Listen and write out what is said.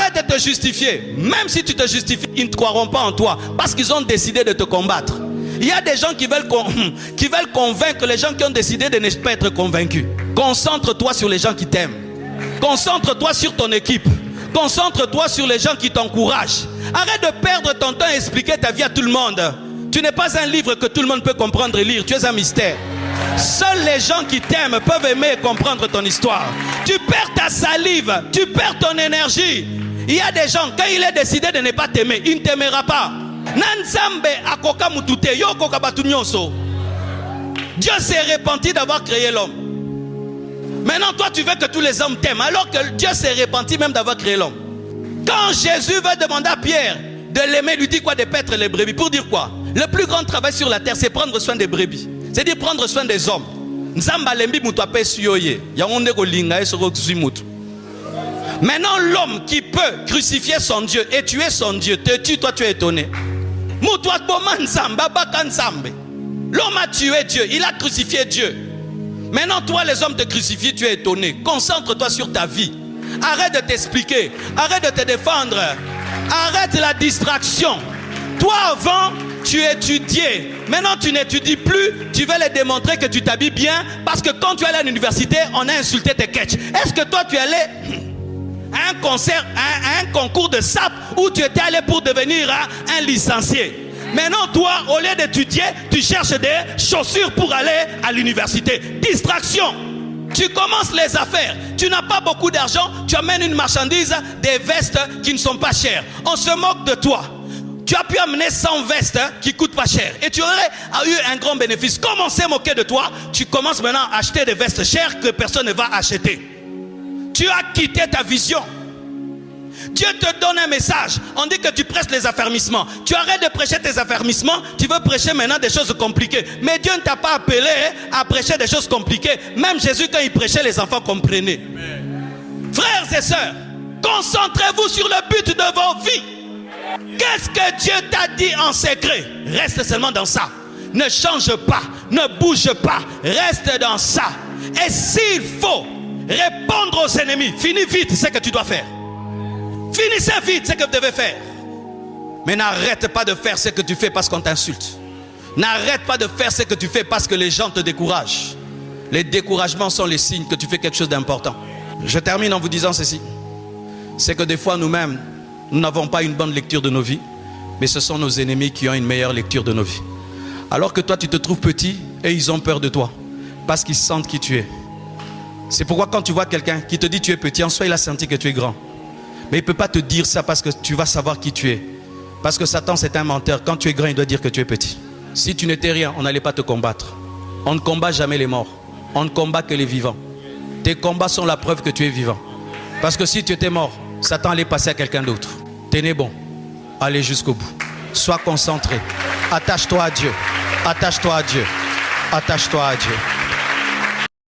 Arrête de te justifier. Même si tu te justifies, ils ne croiront pas en toi parce qu'ils ont décidé de te combattre. Il y a des gens qui veulent convaincre les gens qui ont décidé de ne pas être convaincus. Concentre-toi sur les gens qui t'aiment. Concentre-toi sur ton équipe. Concentre-toi sur les gens qui t'encouragent. Arrête de perdre ton temps à expliquer ta vie à tout le monde. Tu n'es pas un livre que tout le monde peut comprendre et lire. Tu es un mystère. Seuls les gens qui t'aiment peuvent aimer et comprendre ton histoire. Tu perds ta salive. Tu perds ton énergie. Il y a des gens, quand il est décidé de ne pas t'aimer, il ne t'aimera pas. Dieu s'est repenti d'avoir créé l'homme. Maintenant toi tu veux que tous les hommes t'aiment, alors que Dieu s'est repenti même d'avoir créé l'homme. Quand Jésus va demander à Pierre de l'aimer, lui dit quoi? De paître les brebis. Pour dire quoi? Le plus grand travail sur la terre, c'est prendre soin des brebis. C'est-à-dire prendre soin des hommes. Maintenant l'homme qui peut crucifier son Dieu et tuer son Dieu te tue, toi tu es étonné. L'homme a tué Dieu, il a crucifié Dieu. Maintenant toi les hommes te crucifient, tu es étonné. Concentre-toi sur ta vie. Arrête de t'expliquer, arrête de te défendre. Arrête la distraction. Toi avant tu étudiais, maintenant tu n'étudies plus. Tu veux les démontrer que tu t'habilles bien, parce que quand tu es allé à l'université on a insulté tes catchs. Est-ce que toi tu es allé à un concert, à un concours de SAP, où tu étais allé pour devenir un licencié? Maintenant toi au lieu d'étudier, tu cherches des chaussures pour aller à l'université. Distraction. Tu commences les affaires, tu n'as pas beaucoup d'argent, tu amènes une marchandise, des vestes qui ne sont pas chères. On se moque de toi. Tu as pu amener 100 vestes qui coûtent pas cher et tu aurais eu un grand bénéfice. Comme on s'est moqué de toi, tu commences maintenant à acheter des vestes chères que personne ne va acheter. Tu as quitté ta vision. Dieu te donne un message. On dit que tu prêches les affermissements. Tu arrêtes de prêcher tes affermissements. Tu veux prêcher maintenant des choses compliquées. Mais Dieu ne t'a pas appelé à prêcher des choses compliquées. Même Jésus, quand il prêchait, les enfants comprenaient. Amen. Frères et sœurs, concentrez-vous sur le but de vos vies. Qu'est-ce que Dieu t'a dit en secret? Reste seulement dans ça. Ne change pas, ne bouge pas. Reste dans ça. Et s'il faut répondre aux ennemis, finis vite ce que tu dois faire. Finissez vite ce que vous devez faire. Mais n'arrête pas de faire ce que tu fais parce qu'on t'insulte. N'arrête pas de faire ce que tu fais parce que les gens te découragent. Les découragements sont les signes que tu fais quelque chose d'important. Je termine en vous disant ceci. C'est que des fois nous-mêmes, nous n'avons pas une bonne lecture de nos vies, mais ce sont nos ennemis qui ont une meilleure lecture de nos vies. Alors que toi tu te trouves petit et ils ont peur de toi parce qu'ils sentent qui tu es. C'est pourquoi quand tu vois quelqu'un qui te dit tu es petit, en soi il a senti que tu es grand. Mais il ne peut pas te dire ça parce que tu vas savoir qui tu es. Parce que Satan c'est un menteur. Quand tu es grand, il doit dire que tu es petit. Si tu n'étais rien, on n'allait pas te combattre. On ne combat jamais les morts. On ne combat que les vivants. Tes combats sont la preuve que tu es vivant. Parce que si tu étais mort, Satan allait passer à quelqu'un d'autre. Tenez bon. Allez jusqu'au bout. Sois concentré. Attache-toi à Dieu. Attache-toi à Dieu. Attache-toi à Dieu.